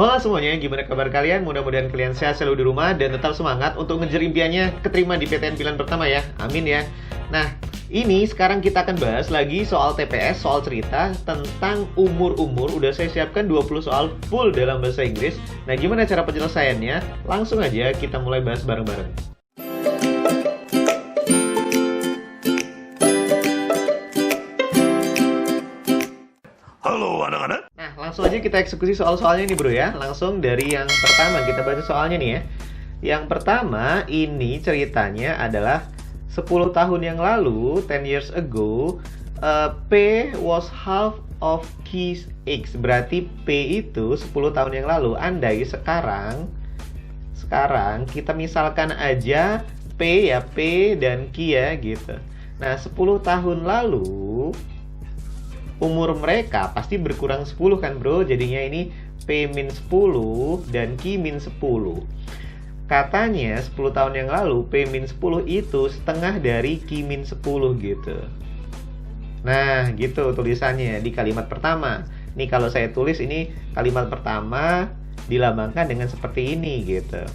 Halo semuanya, gimana kabar kalian? Mudah-mudahan kalian sehat selalu di rumah dan tetap semangat untuk ngejar impiannya keterima di PTN pilihan pertama ya. Amin ya. Nah, ini sekarang kita akan bahas lagi soal TPS, soal cerita tentang umur-umur. Udah saya siapkan 20 soal full dalam bahasa Inggris. Nah, gimana cara penyelesaiannya? Langsung aja kita mulai bahas bareng-bareng. Halo anak-anak. Nah, langsung aja kita eksekusi soal-soalnya nih bro ya. Langsung dari yang pertama kita baca soalnya nih ya. Yang pertama ini ceritanya adalah 10 tahun yang lalu, 10 years ago, P was half of Q's X. Berarti P itu 10 tahun yang lalu. Andai sekarang kita misalkan aja P ya, P dan Q ya gitu. Nah, 10 tahun lalu umur mereka pasti berkurang 10 kan bro. Jadinya ini P-10 dan Q-10. Katanya 10 tahun yang lalu P-10 itu setengah dari Q-10 gitu. Nah gitu tulisannya di kalimat pertama. Nih kalau saya tulis ini kalimat pertama dilambangkan dengan seperti ini gitu.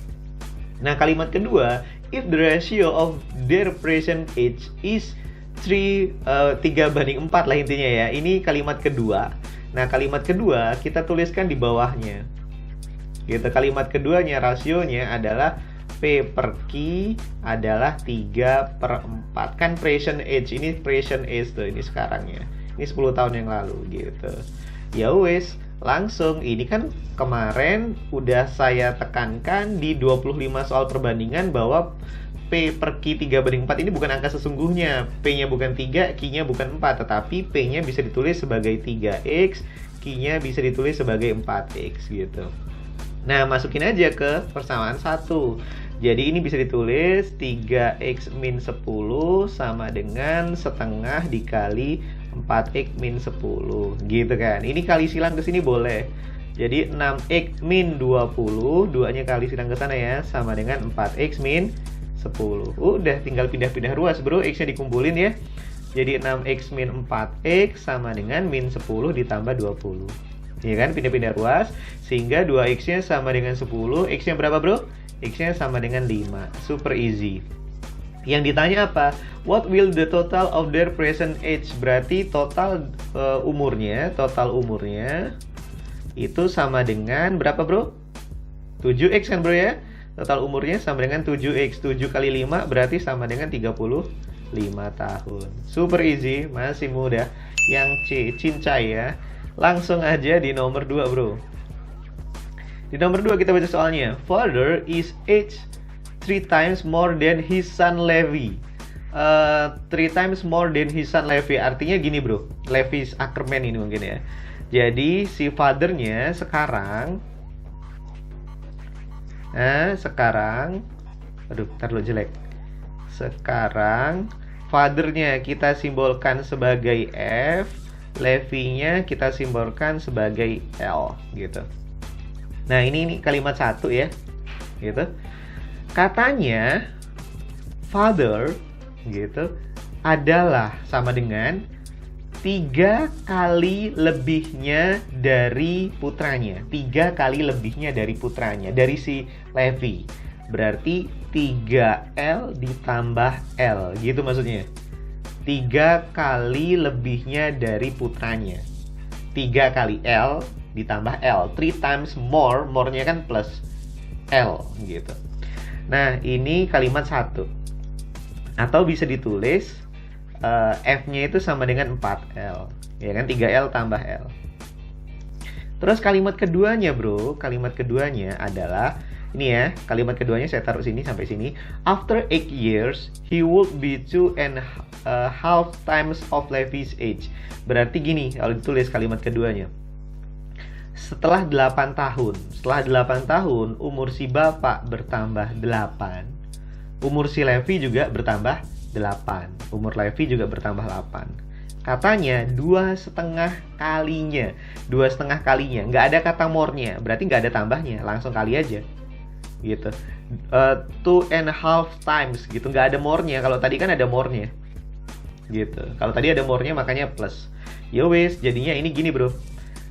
Nah kalimat kedua, if the ratio of their present age is 3 banding 4 lah intinya ya. Ini kalimat kedua. Nah kalimat kedua kita tuliskan di bawahnya gitu. Kalimat keduanya rasionya adalah P per Q adalah 3/4. Kan present age, ini present age tuh, ini sekarangnya. Ini 10 tahun yang lalu gitu. Ya wes, langsung ini kan kemarin udah saya tekankan di 25 soal perbandingan bahwa P per Q 3 banding 4 ini bukan angka sesungguhnya. P-nya bukan 3, Q-nya bukan 4. Tetapi P-nya bisa ditulis sebagai 3X, Q-nya bisa ditulis sebagai 4X gitu. Nah, masukin aja ke persamaan 1. Jadi ini bisa ditulis 3X min 10 sama dengan setengah dikali 4X min 10 gitu kan. Ini kali silang ke sini boleh. Jadi 6X min 20, 2-nya kali silang ke sana ya, sama dengan 4X min 10. Udah tinggal pindah-pindah ruas bro, X-nya dikumpulin ya. Jadi 6X min 4X sama dengan min 10 ditambah 20. Ya kan, pindah-pindah ruas. Sehingga 2X-nya sama dengan 10. X-nya berapa bro? X-nya sama dengan 5. Super easy. Yang ditanya apa? What will the total of their present age? Berarti total umurnya itu sama dengan berapa bro? 7X kan bro ya? Total umurnya sama dengan 7X. 7 kali 5 berarti sama dengan 35 tahun. Super easy, masih mudah. Yang C, cincai ya. Langsung aja di nomor 2 bro. Di nomor 2 kita baca soalnya. Father is age 3 times more than his son Levi. 3 times more than his son Levi. Artinya gini bro, Levi's Ackerman ini mungkin ya. Jadi si fathernya sekarang aduh, ntar lo jelek. Sekarang fathernya kita simbolkan sebagai F, Levi-nya kita simbolkan sebagai L gitu. Nah ini kalimat 1 ya gitu. Katanya father gitu adalah sama dengan 3 kali lebihnya dari putranya. 3 kali lebihnya dari putranya, dari si Levi. Berarti 3L ditambah L gitu maksudnya. 3 kali lebihnya dari putranya. 3 kali L ditambah L. 3 times more, more-nya kan plus L gitu. Nah ini kalimat 1. Atau bisa ditulis F-nya itu sama dengan 4L. Ya kan, 3L tambah L. Terus kalimat keduanya bro, kalimat keduanya adalah ini ya, kalimat keduanya saya taruh sini sampai sini. After 8 years, he would be 2.5 times of Levi's age. Berarti gini kalau ditulis kalimat keduanya. Setelah 8 tahun, umur si bapak bertambah 8. Umur si Levi juga bertambah 8. Umur Levi juga bertambah 8. Katanya 2,5 kalinya. 2,5 kalinya. Nggak ada kata more-nya. Berarti nggak ada tambahnya. Langsung kali aja. Gitu. 2.5 times gitu. Nggak ada more-nya. Kalau tadi kan ada more-nya. Gitu. Kalau tadi ada more-nya makanya plus. Ya wes, jadinya ini gini bro.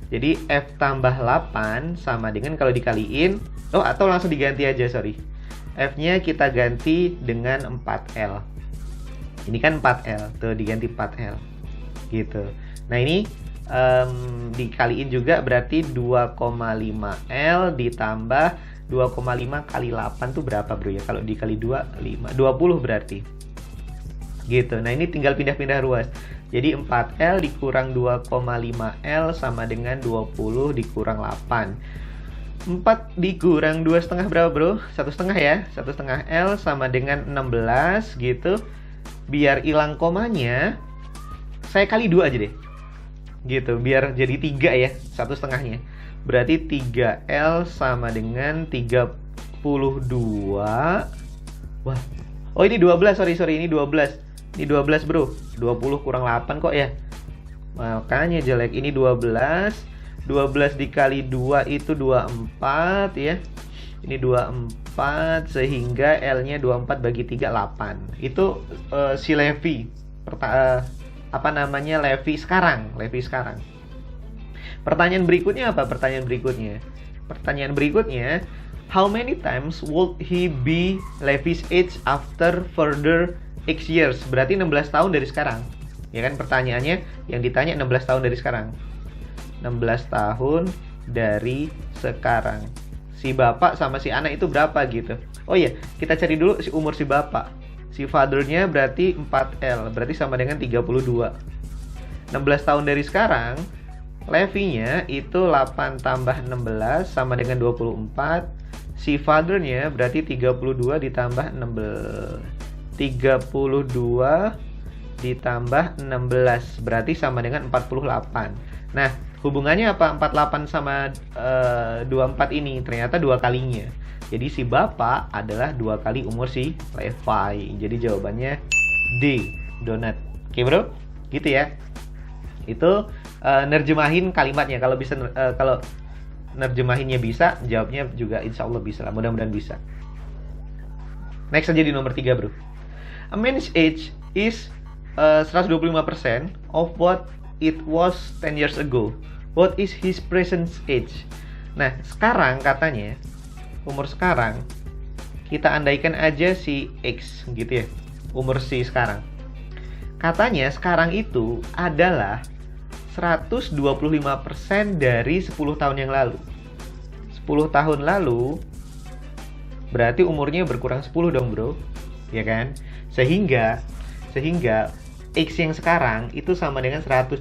Jadi F tambah 8 sama dengan kalau dikaliin, atau langsung diganti aja, sorry. F-nya kita ganti dengan 4L. Ini kan 4L, tuh diganti 4L. Gitu. Nah ini dikaliin juga berarti 2,5L ditambah 2,5 kali 8 tuh berapa bro ya? Kalau dikali 2, 5, 20 berarti. Gitu. Nah ini tinggal pindah-pindah ruas. Jadi 4L dikurang 2,5L sama dengan 20 dikurang 8. 4 dikurang 2,5 berapa bro? 1,5 ya. 1,5 L sama dengan 16 gitu. Biar hilang komanya, saya kali 2 aja deh. Gitu, biar jadi 3 ya, 1,5-nya. Berarti 3L sama dengan 32. Wah. Oh ini 12, sorry ini 12. Ini 12 bro, 20 kurang 8 kok ya. Makanya jelek. Ini 12 dikali 2 itu 24 ya. Ini 24 sehingga L-nya 24 bagi 3, 8. Itu si Levi Levi sekarang. Pertanyaan berikutnya apa? Pertanyaan berikutnya, how many times would he be Levi's age after further X years? Berarti 16 tahun dari sekarang. Ya kan pertanyaannya yang ditanya 16 tahun dari sekarang. 16 tahun dari sekarang. Si bapak sama si anak itu berapa gitu. Oh iya, kita cari dulu umur si bapak. Si father-nya berarti 4L, berarti sama dengan 32. 16 tahun dari sekarang, Levi-nya itu 8 tambah 16 sama dengan 24. Si father-nya berarti 32 ditambah 16. 32 ditambah 16 berarti sama dengan 48. Nah, hubungannya apa 48 sama 24 ini? Ternyata 2 kalinya. Jadi si bapak adalah 2 kali umur si Levi. Jadi jawabannya D, donut. Oke bro, gitu ya. Itu nerjemahin kalimatnya. Kalau bisa, kalau nerjemahinnya bisa, jawabnya juga insya Allah bisa lah. Mudah-mudahan bisa. Next aja di nomor 3 bro. A man's age is 125% of what it was 10 years ago. What is his present age? Nah, sekarang katanya, umur sekarang, kita andaikan aja si X gitu ya. Umur si sekarang. Katanya sekarang itu adalah 125% dari 10 tahun yang lalu. 10 tahun lalu berarti umurnya berkurang 10 dong bro. Ya kan? Sehingga X yang sekarang itu sama dengan 125%.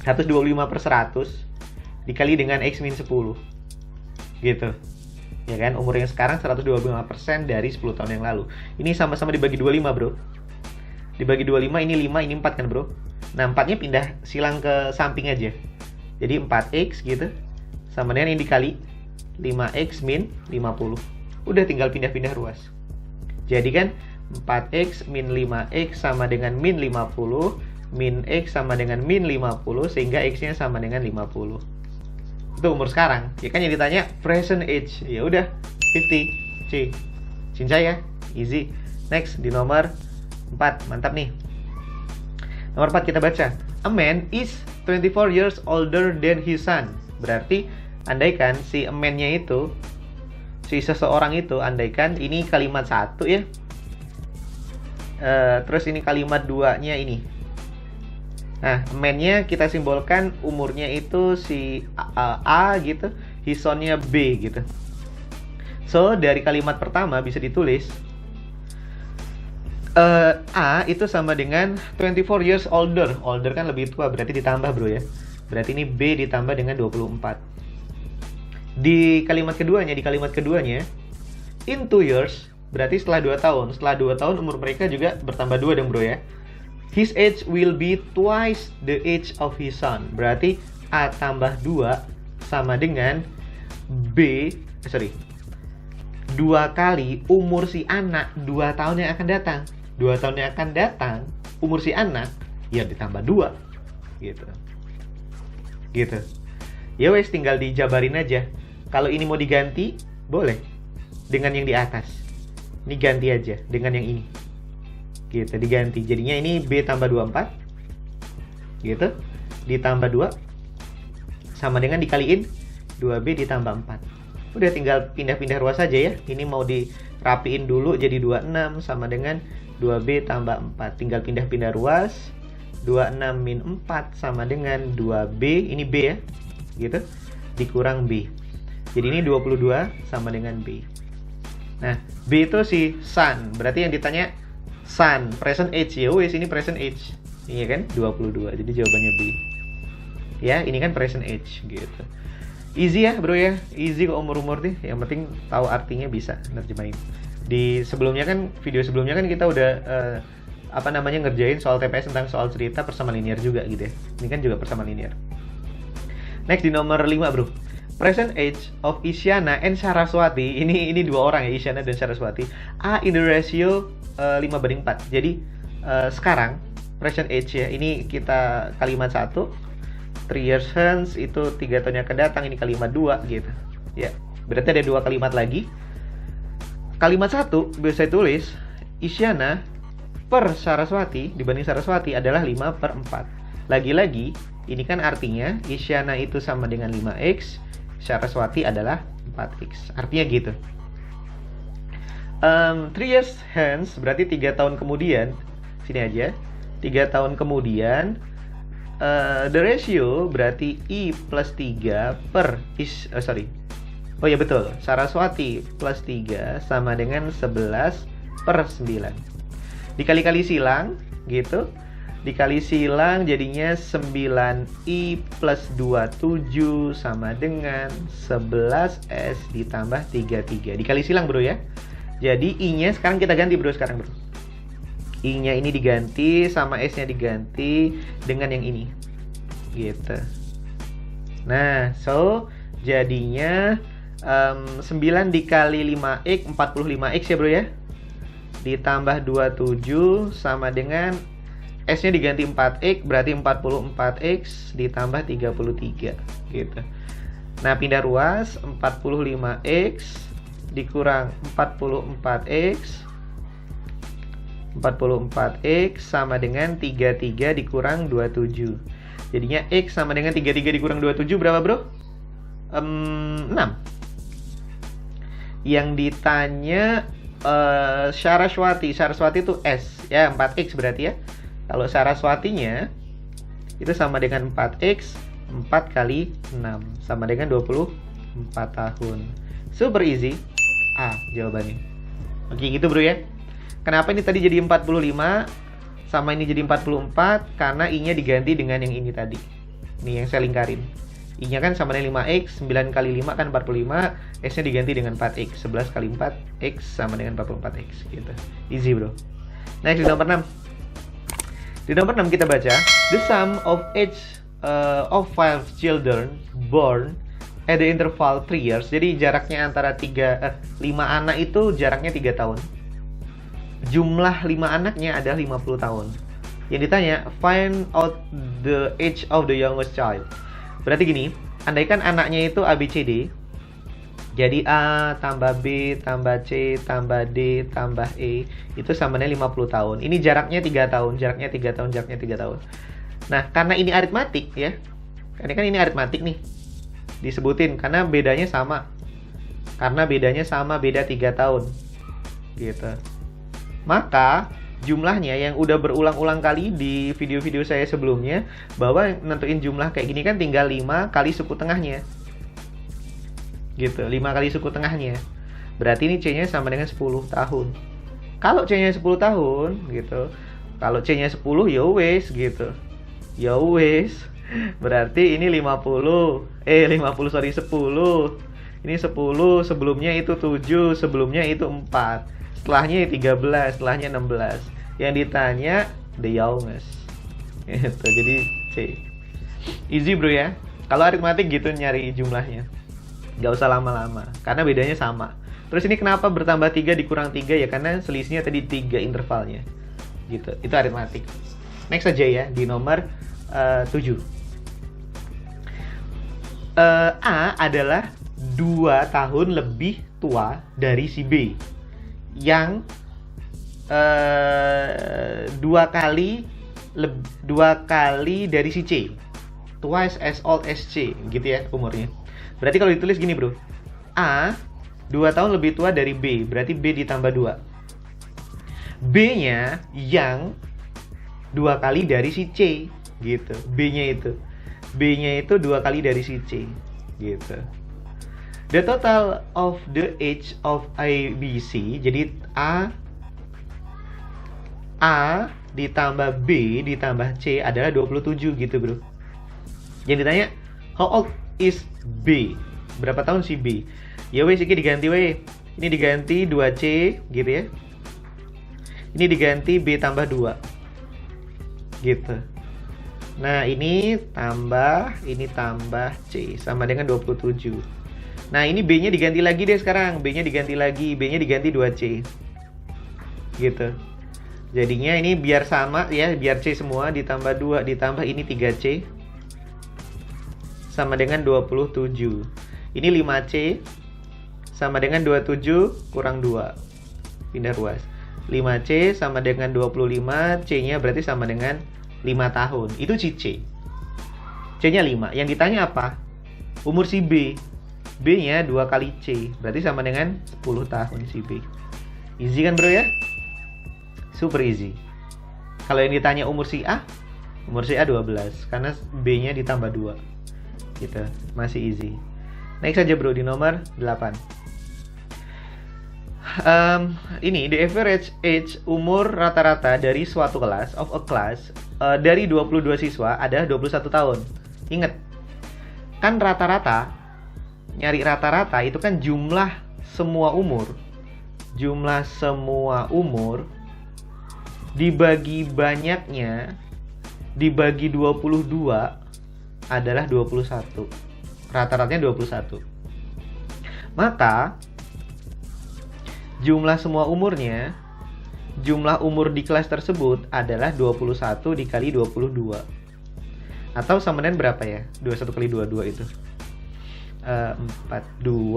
125/100 dikali dengan X min 10. Gitu. Ya kan? Umur yang sekarang 125% dari 10 tahun yang lalu. Ini sama-sama dibagi 25 bro. Dibagi 25, ini 5, ini 4 kan bro. Nah 4-nya pindah silang ke samping aja. Jadi 4X gitu sama dengan ini dikali 5X min 50. Udah tinggal pindah-pindah ruas. Jadi kan 4X min 5X sama dengan min 50, min X sama dengan min 50, sehingga X-nya sama dengan 50. Itu umur sekarang. Ya kan yang ditanya present age. Ya udah 50. C. Cincay ya. Easy. Next di nomor 4. Mantap nih. Nomor 4 kita baca. A man is 24 years older than his son. Berarti andaikan si a man-nya itu, si seseorang itu, andaikan ini kalimat 1 ya. Terus ini kalimat 2-nya ini. Nah, man-nya kita simbolkan umurnya itu si A gitu, his son-nya B gitu. So, dari kalimat pertama bisa ditulis A itu sama dengan 24 years older. Older kan lebih tua, berarti ditambah bro ya. Berarti ini B ditambah dengan 24. Di kalimat keduanya, in 2 years, berarti setelah 2 tahun. Setelah 2 tahun umur mereka juga bertambah 2 dong bro ya. His age will be twice the age of his son. Berarti A tambah 2 sama dengan 2 kali umur si anak 2 tahun yang akan datang. 2 tahun yang akan datang, umur si anak ya ditambah 2. Gitu. Ya wes, tinggal dijabarin aja. Kalau ini mau diganti, boleh dengan yang di atas. Ini ganti aja dengan yang ini. Gitu, diganti. Jadinya ini B tambah 24. Gitu. Ditambah 2 sama dengan dikaliin 2B ditambah 4. Udah tinggal pindah-pindah ruas saja ya. Ini mau dirapiin dulu jadi 26 sama dengan 2B tambah 4. Tinggal pindah-pindah ruas. 26 min 4 sama dengan 2B. Ini B ya. Gitu. Dikurang B. Jadi ini 22 sama dengan B. Nah, B itu si sun. Berarti yang ditanya sun, present age. Ya wes, ini present age. Iya kan? 22. Jadi jawabannya B. Ya, ini kan present age gitu. Easy ya, bro ya. Easy kok umur-umur nih. Yang penting tahu artinya bisa nerjemahin. Di sebelumnya kan, video sebelumnya kan kita udah ngerjain soal TPS tentang soal cerita persamaan linear juga gitu ya. Ini kan juga persamaan linear. Next di nomor 5, bro. Present age of Isyana and Saraswati. Ini dua orang ya, Isyana dan Saraswati. A in the ratio 5:4. Jadi sekarang present age ya. Ini kita kalimat 1. 3 years hence itu 3 tahun yang akan datang, ini kalimat 2 gitu. Ya, berarti ada 2 kalimat lagi. Kalimat 1 bisa tulis Isyana per Saraswati dibanding Saraswati adalah 5/4. Lagi-lagi, ini kan artinya Isyana itu sama dengan 5x, Saraswati adalah 4x. Artinya gitu. 3 years hence berarti 3 tahun kemudian. Sini aja. 3 tahun kemudian the ratio berarti I plus 3 per Oh ya betul, Saraswati plus 3 sama dengan 11/9. Dikali-kali silang gitu. Dikali silang jadinya 9I plus 27 sama dengan 11S ditambah 33. Dikali silang bro ya. Jadi I-nya sekarang kita ganti bro sekarang bro. I-nya ini diganti sama S-nya diganti dengan yang ini. Gitu. Nah, so jadinya 9 dikali 5x 45x ya bro ya. Ditambah 27 sama dengan S-nya diganti 4x berarti 44x ditambah 33 gitu. Nah, pindah ruas 45x dikurang 44x 44x sama dengan 33 dikurang 27. Jadinya X sama dengan 33 dikurang 27 berapa bro? 6. Yang ditanya Saraswati itu S ya, 4X berarti ya. Kalau Saraswatinya itu sama dengan 4X 4 kali 6 sama dengan 24 tahun. Super easy. A jawabannya. Oke gitu bro ya. Kenapa ini tadi jadi 45 sama ini jadi 44? Karena I-nya diganti dengan yang ini tadi. Ini yang saya lingkarin. I-nya kan sama dengan 5x, 9 kali 5 kan 45, S-nya diganti dengan 4x, 11 kali 4, X sama dengan 44x gitu. Easy bro. Next di nomor 6. Di nomor 6 kita baca, the sum of age of 5 children born at the interval 3 years. Jadi jaraknya antara 5 anak itu jaraknya 3 tahun. Jumlah 5 anaknya adalah 50 tahun. Yang ditanya, find out the age of the youngest child. Berarti gini, andaikan anaknya itu ABCD. Jadi A tambah B tambah C tambah D tambah E itu sama dengan 50 tahun. Ini jaraknya 3 tahun, jaraknya 3 tahun, jaraknya 3 tahun. Nah, karena ini aritmatik ya. Karena kan ini aritmatik nih. Disebutin karena bedanya sama. Karena bedanya sama, beda 3 tahun. Gitu. Maka jumlahnya yang udah berulang-ulang kali di video-video saya sebelumnya, bahwa nentuin jumlah kayak gini kan tinggal 5 kali suku tengahnya. Gitu, 5 kali suku tengahnya. Berarti ini C-nya sama dengan 10 tahun. Kalau C-nya 10 tahun gitu. Kalau C-nya 10 ya wes gitu. Ya wes. Berarti ini 10. Ini 10, sebelumnya itu 7, sebelumnya itu 4. Setelahnya 13, setelahnya 16. Yang ditanya the youngest. Gitu, jadi C. Easy bro ya. Kalau aritmatik gitu nyari jumlahnya. Gak usah lama-lama, karena bedanya sama. Terus ini kenapa bertambah 3 dikurang 3 ya? Karena selisihnya tadi 3 intervalnya. Gitu, itu aritmatik. Next aja ya, di nomor 7. A adalah 2 tahun lebih tua dari si B. Yang 2 kali dari si C. twice as old as C, gitu ya umurnya. Berarti kalau ditulis gini bro, A 2 tahun lebih tua dari B, berarti B ditambah 2. B-nya yang 2 kali dari si C, gitu. B-nya itu 2 kali dari si C, gitu. The total of the age of A, B, C, jadi A ditambah B ditambah C adalah 27 gitu bro. Jadi ditanya, how old is B? Berapa tahun si B? Ya wes, ini diganti weh. Ini diganti 2C gitu ya. Ini diganti B tambah 2 gitu. Nah ini tambah C sama dengan 27. Nah ini B-nya diganti lagi deh sekarang. B-nya diganti lagi, B-nya diganti 2C gitu. Jadinya ini biar sama ya, biar C semua ditambah 2 ditambah ini 3C sama dengan 27. Ini 5C sama dengan 27 kurang 2. Pindah ruas. 5C sama dengan 25, C-nya berarti sama dengan 5 tahun. Itu si C. C-nya 5. Yang ditanya apa? Umur si B. B-nya 2 kali C, berarti sama dengan 10 tahun si B. Easy kan bro ya? Super easy. Kalau yang ditanya umur si A 12, karena B-nya ditambah 2 gitu, masih easy. Next aja bro, di nomor 8. Ini the average age, umur rata-rata dari suatu kelas, of a class, dari 22 siswa adalah 21 tahun. Ingat, kan rata-rata, nyari rata-rata itu kan jumlah semua umur. Jumlah semua umur dibagi banyaknya, dibagi 22 adalah 21. Rata-ratanya 21. Maka jumlah semua umurnya, jumlah umur di kelas tersebut adalah 21 dikali 22. Atau sama dengan berapa ya? 21 kali 22 itu 462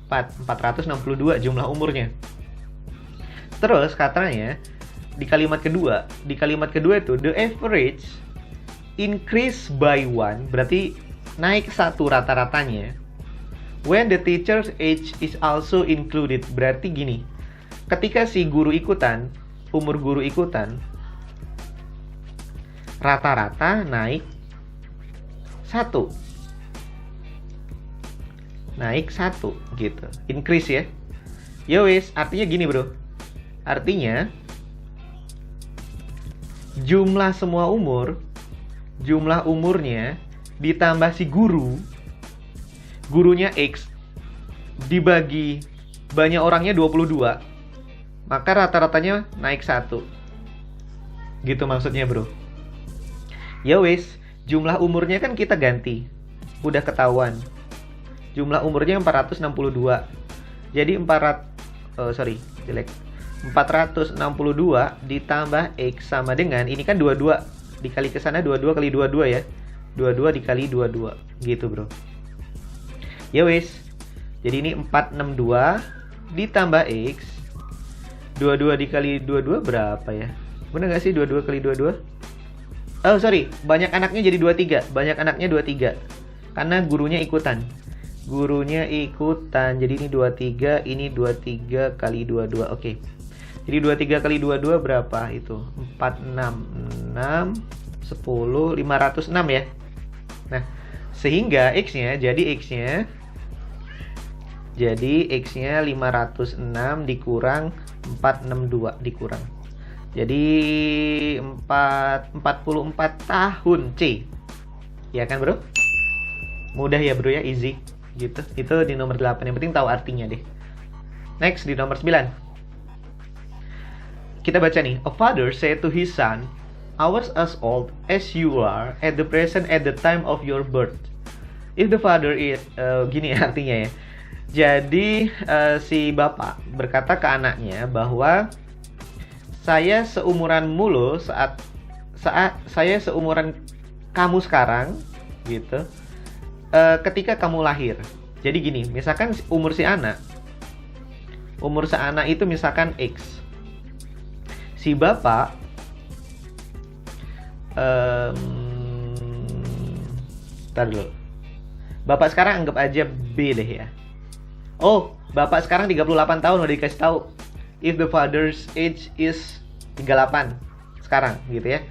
462 jumlah umurnya. Terus katanya di kalimat kedua itu the average increase by 1, berarti naik 1 rata-ratanya when the teacher's age is also included. Berarti gini, ketika si guru ikutan, umur guru ikutan, rata-rata naik 1. Naik 1 gitu, increase ya. Yowes, artinya gini bro. Artinya jumlah semua umur, jumlah umurnya ditambah si guru, gurunya X, dibagi banyak orangnya 22, maka rata-ratanya naik 1. Gitu maksudnya bro. Yowes, jumlah umurnya kan kita ganti, udah ketahuan. Jumlah umurnya 462. Jadi 462 ditambah X sama dengan, ini kan 22 dikali ke sana, 22 kali 22 ya. 22 dikali 22 gitu bro. Ya wes. Jadi ini 462 ditambah X. 22 dikali 22 berapa ya? Bener gak sih 22 kali 22? Oh sorry, banyak anaknya jadi 23. Banyak anaknya 23 karena gurunya ikutan. Jadi ini 23, ini 23 kali 22. Oke. Jadi 23 kali 22 berapa itu? 466 10 506 ya. Nah, sehingga X-nya jadi X-nya 506 dikurang 462 dikurang. Jadi 44 tahun C. Ya kan, Bro? Mudah ya, Bro ya, easy. Gitu. Itu di nomor 8. Yang penting tahu artinya deh. Next di nomor 9. Kita baca nih. A father said to his son, "I was as old as you are at the present at the time of your birth." If the father is gini artinya ya. Jadi si bapak berkata ke anaknya bahwa saya seumuranmu loh saat saya seumuran kamu sekarang gitu. Ketika kamu lahir. Jadi gini, misalkan umur si anak itu misalkan X. Si bapak Ntar dulu. Bapak sekarang anggap aja B deh ya. Oh, bapak sekarang 38 tahun udah dikasih tahu. If the father's age is 38 sekarang gitu ya.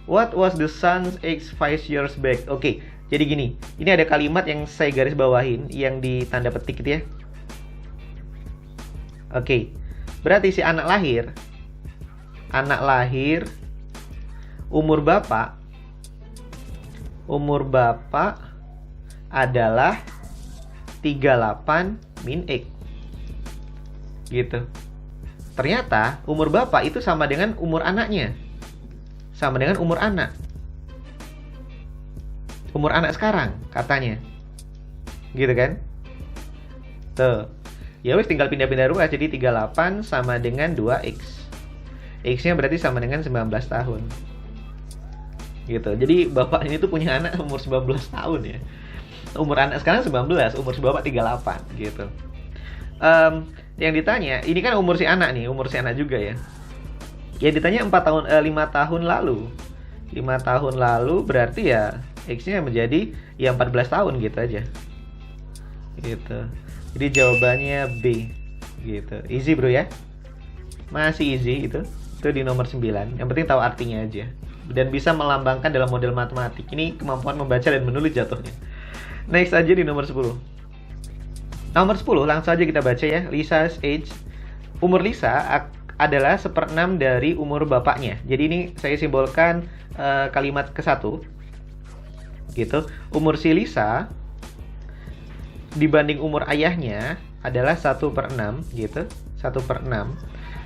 What was the son's age 5 years back? Oke, jadi gini. Ini ada kalimat yang saya garis bawahin yang di tanda petik gitu ya. Oke. Berarti si anak lahir umur bapak adalah 38 min X. Gitu. Ternyata umur bapak itu sama dengan umur anaknya. Sama dengan umur anak. Umur anak sekarang katanya. Gitu kan? Tuh. Ya wis tinggal pindah-pindah ruas, jadi 38 sama dengan 2X. X-nya berarti sama dengan 19 tahun. Gitu. Jadi bapak ini tuh punya anak umur 19 tahun ya. Umur anak sekarang 19, umur si bapak 38 gitu. Yang ditanya, ini kan umur si anak nih, umur si anak juga ya. Yang ditanya 5 tahun lalu. 5 tahun lalu berarti ya X-nya menjadi ya 14 tahun gitu aja. Gitu. Jadi jawabannya B gitu. Easy bro ya. Masih easy itu. Itu di nomor 9. Yang penting tahu artinya aja. Dan bisa melambangkan dalam model matematik. Ini kemampuan membaca dan menulis jatuhnya. Next aja di nomor 10. Nomor 10 langsung aja kita baca ya. Lisa's age. Umur Lisa adalah 1/6 dari umur bapaknya. Jadi ini saya simbolkan kalimat ke-1. Gitu. Umur si Lisa dibanding umur ayahnya adalah 1/6 gitu. 1/6.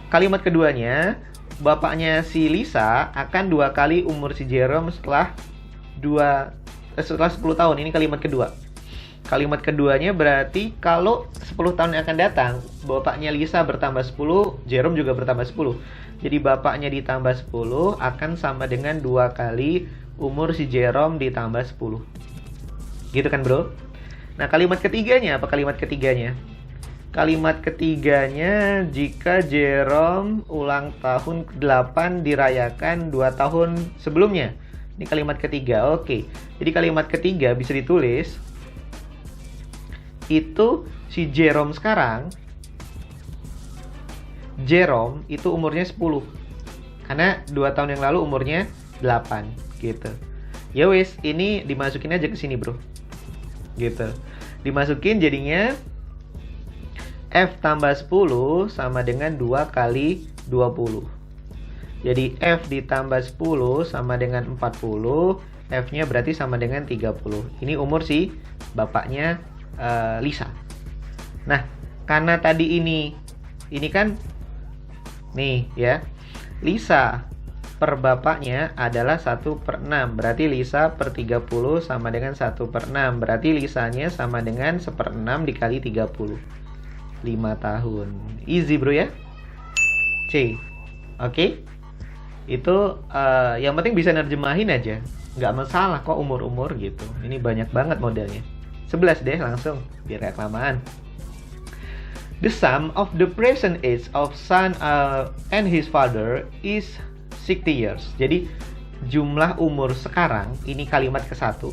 Kalimat keduanya, bapaknya si Lisa akan 2 kali umur si Jerome setelah 10 tahun. Ini kalimat kedua. Kalimat keduanya berarti kalau 10 tahun yang akan datang, bapaknya Lisa bertambah 10, Jerome juga bertambah 10. Jadi bapaknya ditambah 10 akan sama dengan 2 kali umur si Jerome ditambah 10. Gitu kan bro? Nah kalimat ketiganya apa kalimat ketiganya? Kalimat ketiganya, jika Jerome ulang tahun ke-8 dirayakan 2 tahun sebelumnya. Ini kalimat ketiga, oke. Jadi kalimat ketiga bisa ditulis, itu si Jerome sekarang, Jerome itu umurnya 10. Karena 2 tahun yang lalu umurnya 8, gitu. Ya wes, ini dimasukin aja ke sini bro. Gitu. Dimasukin jadinya F tambah 10 sama dengan 2 kali 20. Jadi F ditambah 10 sama dengan 40. F-nya berarti sama dengan 30. Ini umur si bapaknya Lisa. Nah, karena tadi ini kan nih ya, Lisa per bapaknya adalah 1/6. Berarti Lisa per 30 sama dengan 1/6. Berarti Lisanya sama dengan 1/6 dikali 30. 5 tahun. Easy bro ya. C. Oke. Itu yang penting bisa nerjemahin aja. Nggak masalah kok umur-umur gitu. Ini banyak banget modelnya. 11 deh langsung biar gak kelamaan. The sum of the present age of son and his father is 60 years. Jadi jumlah umur sekarang, ini kalimat ke-1.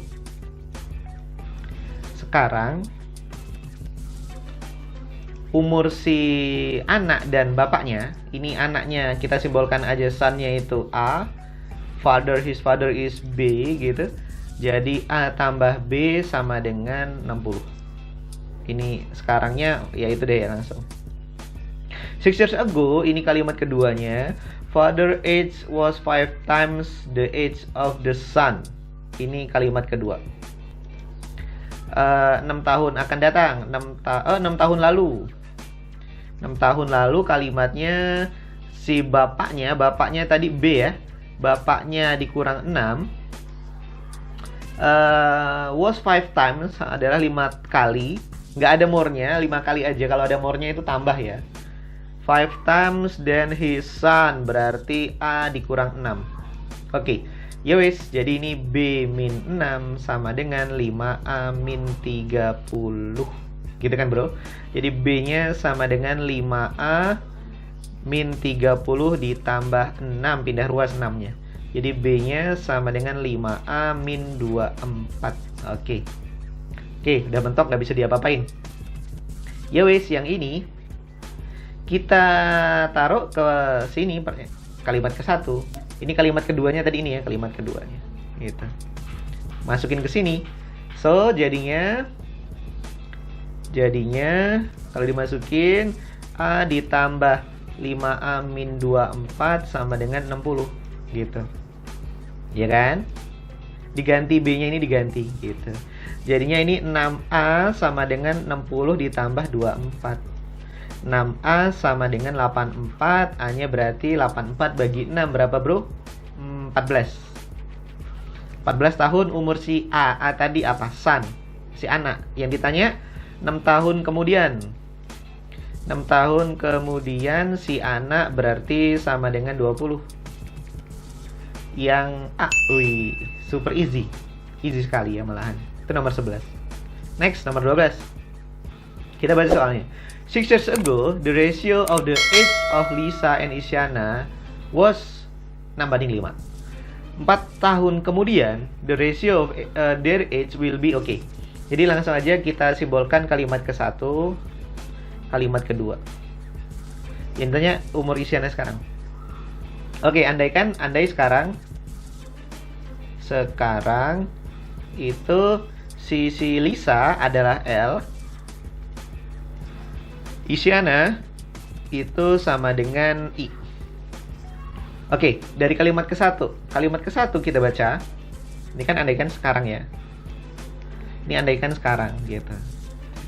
Sekarang umur si anak dan bapaknya, ini anaknya kita simbolkan aja son-nya itu A, his father is B gitu. Jadi A tambah B sama dengan 60. Ini sekarangnya ya itu deh langsung. 6 years ago, ini kalimat keduanya, father age was 5 times the age of the son. Ini kalimat kedua. 6 tahun akan datang, 6 tahun lalu. 6 tahun lalu kalimatnya si bapaknya tadi B ya. Bapaknya dikurang 6 was 5 times adalah 5 kali. Nggak ada more-nya, 5 kali aja. Kalau ada more-nya itu tambah ya. 5 times then his son, berarti A dikurang 6. Oke, ya wes. Jadi ini B min 6 sama dengan 5A min 30. Gitu kan bro? Jadi B-nya sama dengan 5A min 30 ditambah 6. Pindah ruas 6-nya. Jadi B-nya sama dengan 5A min 24. Oke. Oke, udah mentok, nggak bisa diapa-apain. Ya wes, yang ini kita taruh ke sini, kalimat ke-1. Ini kalimat keduanya tadi, ini ya kalimat keduanya. Gitu. Masukin ke sini. So, jadinya kalau dimasukin A ditambah 5A min 24 sama dengan 60 gitu. Ya kan? Diganti B-nya ini diganti gitu. Jadinya ini 6A sama dengan 60 ditambah 24. 6A sama dengan 84, A-nya berarti 84 bagi 6 berapa, Bro? 14. 14 tahun umur si A. A tadi apa? San. Si anak. Yang ditanya 6 tahun kemudian. 6 tahun kemudian si anak berarti sama dengan 20. Yang A, wih, super easy. Easy sekali ya malahan. Itu nomor 11. Next, nomor 12. Kita baca soalnya. 6 years ago, the ratio of the age of Lisa and Isyana was 6:5. 4 tahun kemudian, the ratio of their age will be okay. Jadi langsung aja kita simbolkan kalimat ke-1, kalimat kedua. Intinya umur Isyana sekarang. Oke, andai sekarang itu si Lisa adalah L, Isyana itu sama dengan I. Oke, dari kalimat ke-1. Kalimat ke-1 kita baca. Ini kan andaikan sekarang ya. Ini andaikan sekarang gitu.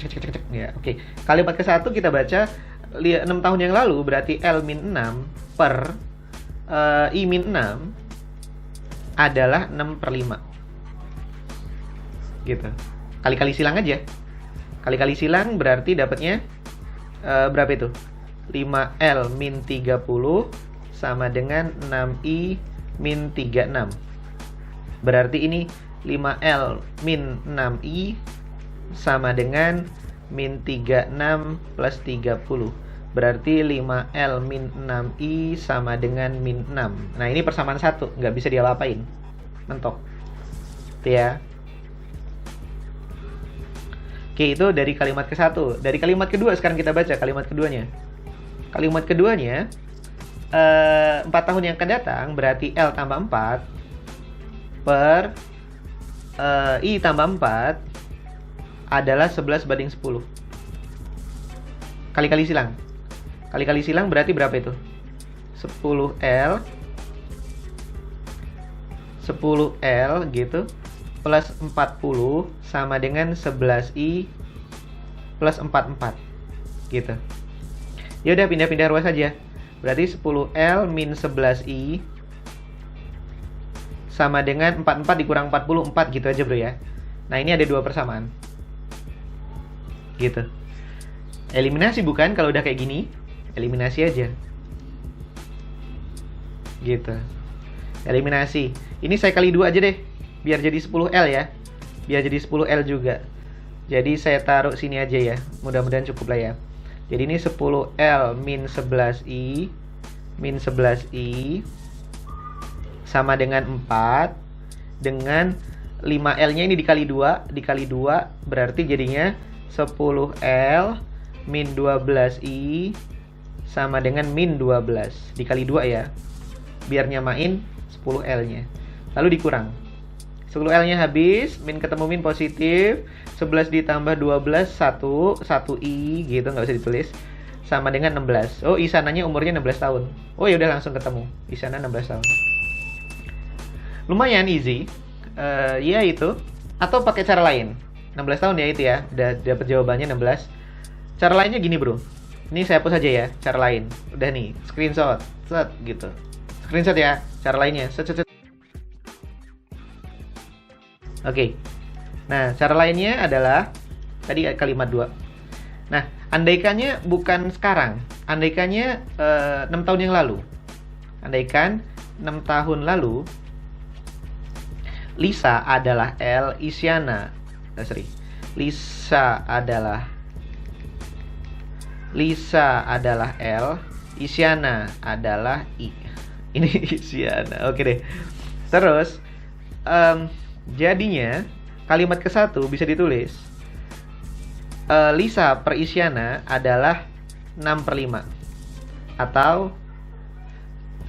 Cek ya. Oke. Kalimat ke-1 kita baca 6 tahun yang lalu berarti L min 6 per I min 6 adalah 6/5. Gitu. Kali-kali silang aja. Kali-kali silang berarti dapatnya berapa itu? 5L min 30 sama dengan 6I min 36. Berarti ini 5L min 6I sama dengan min 36 plus 30. Berarti 5L min 6I sama dengan min 6. Nah, ini persamaan 1, nggak bisa diapa-apain. Mentok. Itu ya. Oke, itu dari kalimat ke-1. Dari kalimat kedua sekarang kita baca kalimat keduanya. Kalimat keduanya 4 tahun yang akan datang berarti L tambah 4 per I tambah 4 adalah 11/10. Kali-kali silang. Kali-kali silang berarti berapa itu? 10L gitu plus 40 sama dengan 11I plus 44 gitu. Ya udah pindah-pindah ruas saja. Berarti 10L min 11I sama dengan 44 dikurang 44 gitu aja, Bro ya. Nah, ini ada 2 persamaan. Gitu. Eliminasi bukan kalau udah kayak gini? Eliminasi aja. Gitu. Eliminasi. Ini saya kali 2 aja deh. Biar jadi 10L ya. Biar jadi 10L juga. Jadi saya taruh sini aja ya. Mudah-mudahan cukup lah ya. Jadi ini 10L min 11I sama dengan 4 dengan 5L-nya ini dikali 2 berarti jadinya 10L min 12I sama dengan min 12 dikali 2 ya. Biar nyamain 10L-nya. Lalu dikurang. 10L-nya habis, min ketemu min positif, 11 ditambah 12, 1I gitu, nggak usah ditulis. Sama dengan 16. Oh, Isananya umurnya 16 tahun. Oh, ya udah langsung ketemu. Isana 16 tahun. Lumayan easy. Ya itu. Atau pakai cara lain. 16 tahun ya itu ya. Udah dapat jawabannya 16. Cara lainnya gini, Bro. Ini saya hapus aja ya, cara lain. Udah nih, screenshot. Set gitu. Screenshot ya, cara lainnya. Set. Oke. Nah, cara lainnya adalah tadi kalimat 2. Nah, andaikannya bukan sekarang. Andaikannya 6 tahun yang lalu. Andaikan 6 tahun lalu Lisa adalah L, Lisa adalah L, Isyana adalah I. Ini Isyana. Oke deh. Terus jadinya kalimat ke-1 bisa ditulis Lisa per Isyana adalah 6/5. Atau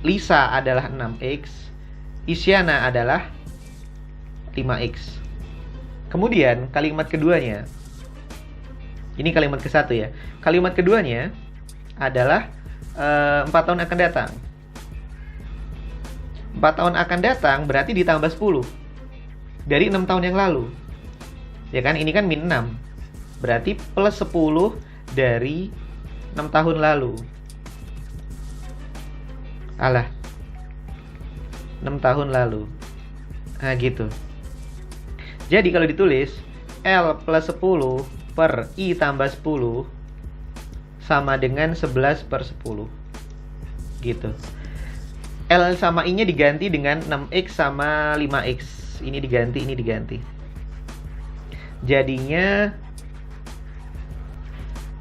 Lisa adalah 6x, Isyana adalah 5x. Kemudian kalimat keduanya, ini kalimat ke-1 ya. Kalimat keduanya adalah 4 tahun akan datang. 4 tahun akan datang berarti ditambah 10 dari 6 tahun yang lalu. Ya kan, ini kan min 6. Berarti plus 10 dari 6 tahun lalu. Alah, 6 tahun lalu. Nah gitu. Jadi kalau ditulis L plus 10 per I tambah 10 sama dengan 11 per 10. Gitu. L sama I nya diganti dengan 6x sama 5x. Ini diganti, ini diganti. Jadinya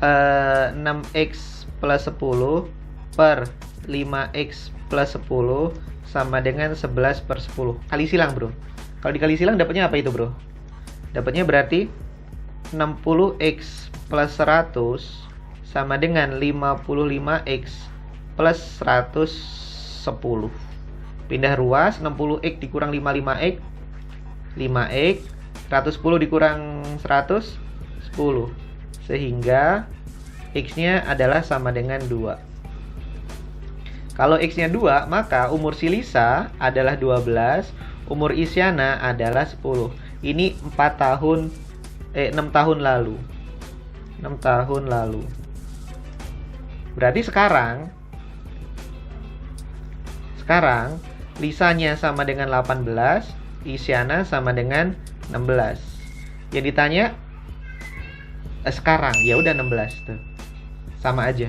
6x plus 10 per 5x plus 10 sama dengan 11 per 10. Kali silang bro. Kalau dikali silang dapatnya apa itu bro? Dapatnya berarti 60x plus 100 sama dengan 55x plus 110. Pindah ruas, 60x dikurang 55x 5x, 110 dikurang 100 10. Sehingga x-nya adalah sama dengan 2. Kalau x-nya 2, maka umur si Lisa adalah 12, umur Isyana adalah 10. Ini 6 tahun lalu. 6 tahun lalu. Berarti sekarang Lisanya sama dengan 18, Isyana sama dengan 16. Yang ditanya sekarang, ya udah 16 tuh. Sama aja.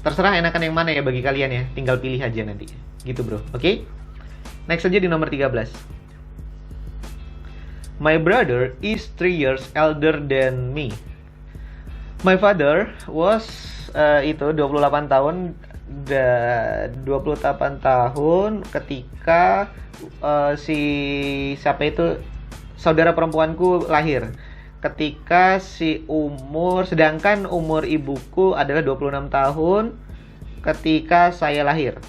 Terserah enakan yang mana ya bagi kalian ya. Tinggal pilih aja nanti. Gitu bro. Oke? Next aja di nomor 13. My brother is 3 years elder than me. My father was 28 tahun 28 tahun ketika saudara perempuanku lahir. Ketika sedangkan umur ibuku adalah 26 tahun ketika saya lahir.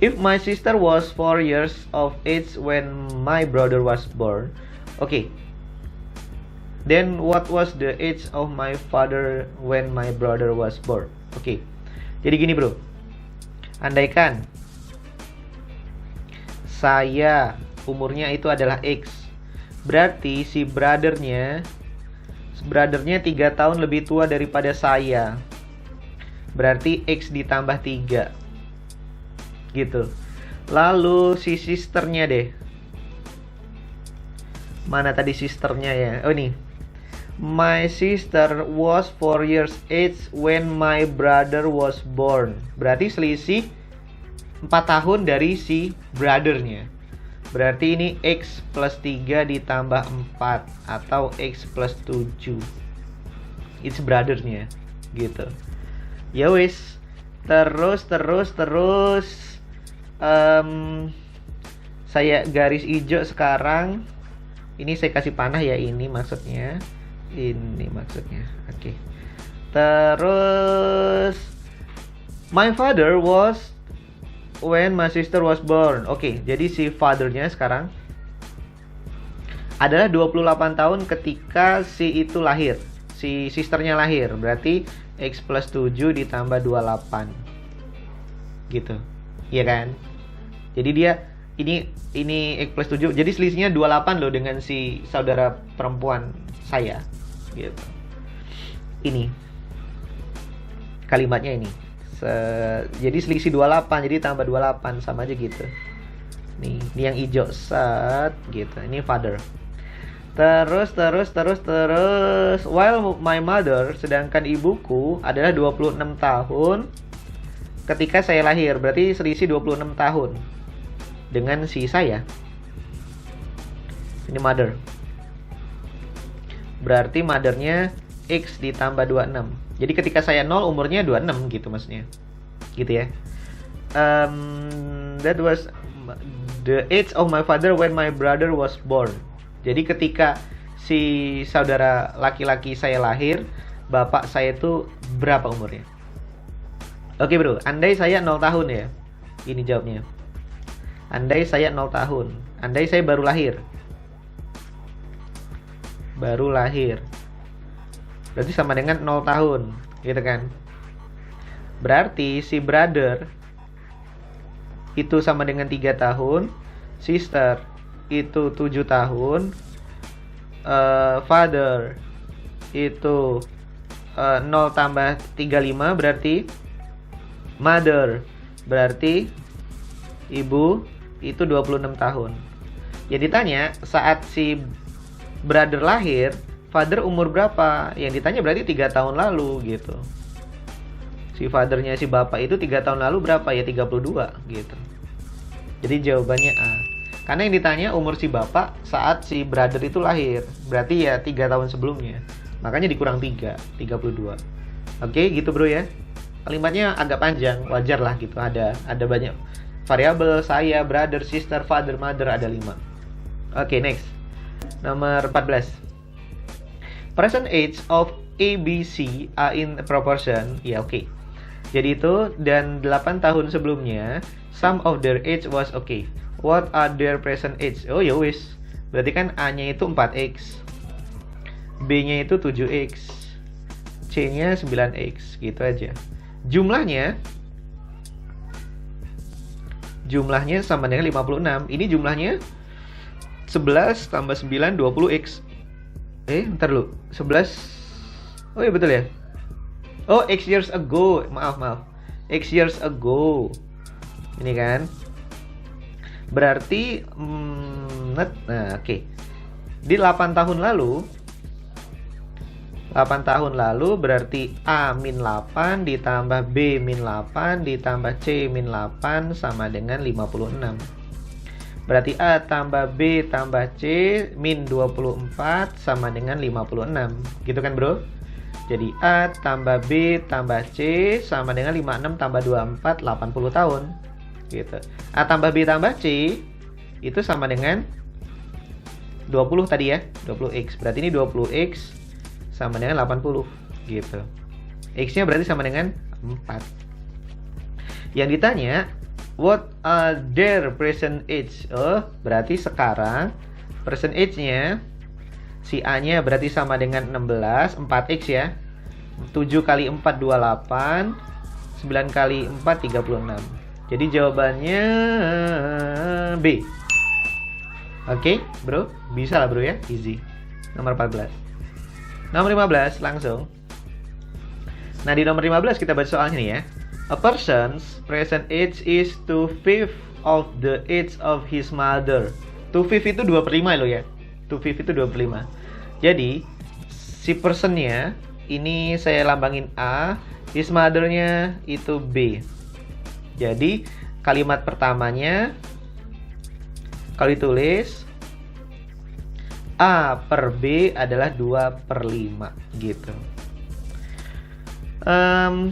If my sister was 4 years of age when my brother was born. Okay. Then what was the age of my father when my brother was born? Okay. Jadi gini bro. Andaikan saya umurnya itu adalah X, berarti si brothernya 3 tahun lebih tua daripada saya. Berarti X ditambah 3. Gitu. Lalu si sisternya deh. Mana tadi sisternya ya? Oh ini. My sister was 4 years age when my brother was born. Berarti selisih 4 tahun dari si brothernya. Berarti ini X plus 3 ditambah 4 atau X plus 7. It's brothernya. Gitu. Ya wis. Terus saya garis hijau sekarang. Ini saya kasih panah ya, ini maksudnya. Oke. Terus my father was when my sister was born. Oke, jadi si fathernya sekarang adalah 28 tahun ketika si itu lahir. Si sisternya lahir. Berarti X plus 7 ditambah 28. Gitu. Iya kan? Jadi dia ini X plus 7. Jadi selisihnya 28 loh dengan si saudara perempuan saya. Gitu. Ini kalimatnya ini. Jadi selisih 28, jadi tambah 28 sama aja gitu. Nih, ini yang hijau set gitu. Ini father. Terus while my mother, sedangkan ibuku adalah 26 tahun ketika saya lahir. Berarti selisih 26 tahun dengan si saya. Ini mother. Berarti mothernya X ditambah 26. Jadi ketika saya 0 umurnya 26 gitu maksudnya. Gitu ya. That was the age of my father when my brother was born. Jadi ketika si saudara laki-laki saya lahir, bapak saya itu berapa umurnya? Oke bro, andai saya 0 tahun ya. Ini jawabnya. Andai saya 0 tahun. Andai saya baru lahir. Baru lahir. Berarti sama dengan 0 tahun, gitu kan? Berarti si brother itu sama dengan 3 tahun, sister itu 7 tahun, father itu 0 tambah 35 berarti mother, berarti ibu itu 26 tahun. Jadi ditanya saat si brother lahir, father umur berapa? Yang ditanya berarti 3 tahun lalu gitu. Si fathernya si bapak itu 3 tahun lalu berapa? Ya 32 gitu. Jadi jawabannya A. Karena yang ditanya umur si bapak saat si brother itu lahir. Berarti ya 3 tahun sebelumnya. Makanya dikurang 3, 32. Oke, gitu bro ya. Kalimatnya agak panjang, wajar lah gitu. Ada banyak variabel, saya, brother, sister, father, mother, ada 5. Oke, next. Nomor 14. Present age of A, B, C are in proportion. Ya, oke. Jadi itu, dan 8 tahun sebelumnya, sum of their age was okay. What are their present age? Oh ya wis. Berarti kan A-nya itu 4X. B-nya itu 7X. C-nya 9X. Gitu aja. Jumlahnya sama dengan 56. Ini jumlahnya 11 tambah 9, 20X. Bentar lu. 11. Oh iya betul ya. Oh, X years ago. Maaf. X years ago. Ini kan. Berarti nah, oke. Di 8 tahun lalu berarti A min 8 ditambah B min 8 ditambah C min 8 sama dengan 56. Berarti A tambah B tambah C min 24 sama dengan 56. Gitu kan bro? Jadi A tambah B tambah C sama dengan 56 tambah 24, 80 tahun. Gitu. A tambah B tambah C itu sama dengan 20 tadi ya, 20X. Berarti ini 20X sama dengan 80 gitu. X-nya berarti sama dengan 4. Yang ditanya, what are their present age? Oh, berarti sekarang present age-nya si A-nya berarti sama dengan 16, 4X ya. 7 kali 4, 28. 9 kali 4, 36. Jadi jawabannya B. Oke, bro. Bisa lah bro ya, easy. Nomor 14. Nomor 15, langsung. Nah, di nomor 15 kita baca soalnya nih ya. A person's present age is 2/5 of the age of his mother. 2/5 itu 2/5 loh ya. 2/5 itu 2/5. Jadi, si personnya ini saya lambangin A, his mother-nya itu B. Jadi, kalimat pertamanya kalau ditulis A per B adalah 2/5 gitu.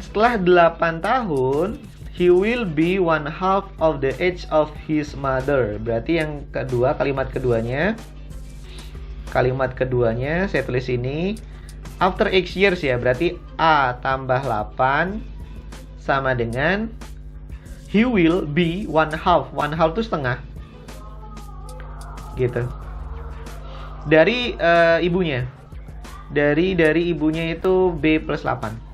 Setelah 8 tahun, he will be 1/2 of the age of his mother. Berarti yang kedua, kalimat keduanya saya tulis ini after X years ya. Berarti A tambah 8 sama dengan he will be 1/2. 1/2 itu setengah. Gitu. Dari ibunya. Dari ibunya itu B plus 8.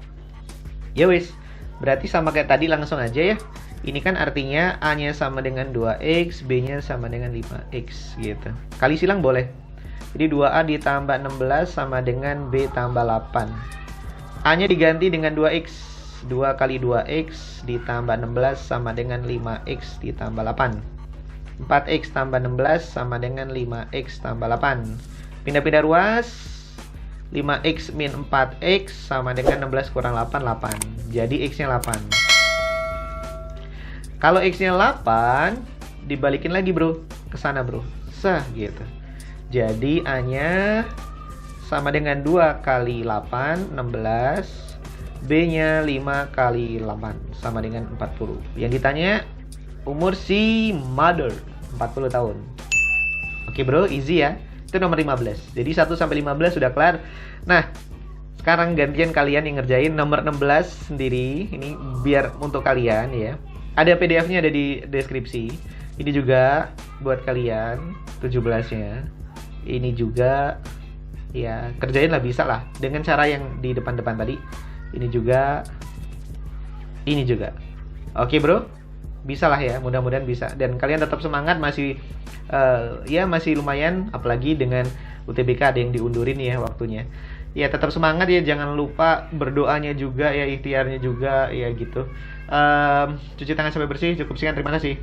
Ya wis. Berarti sama kayak tadi, langsung aja ya. Ini kan artinya A-nya sama dengan 2X, B-nya sama dengan 5X gitu. Kali silang boleh. Jadi 2A ditambah 16 sama dengan B tambah 8. A-nya diganti dengan 2X. 2 kali 2X ditambah 16 sama dengan 5X ditambah 8. 4X tambah 16 sama dengan 5X tambah 8. Pindah-pindah ruas. 5X min 4X sama dengan 16 kurang 8, 8. Jadi X-nya 8. Kalau X-nya 8, dibalikin lagi bro. Ke sana bro. Gitu. Jadi A-nya sama dengan 2 kali 8, 16. B-nya 5 kali 8 sama dengan 40. Yang ditanya umur si mother 40 tahun. Oke bro, easy ya. Itu nomor 15. Jadi 1 sampai 15 sudah kelar. Nah, sekarang gantian kalian yang ngerjain nomor 16 sendiri. Ini biar untuk kalian ya. Ada PDF-nya ada di deskripsi. Ini juga buat kalian 17-nya. Ini juga ya kerjain lah, bisa lah dengan cara yang di depan-depan tadi. Ini juga. Oke bro, bisa lah ya, mudah-mudahan bisa. Dan kalian tetap semangat, masih ya masih lumayan, apalagi dengan UTBK ada yang diundurin ya waktunya. Ya tetap semangat ya, jangan lupa berdoanya juga ya, ikhtiarnya juga ya gitu. Cuci tangan sampai bersih, cukup sekian, terima kasih.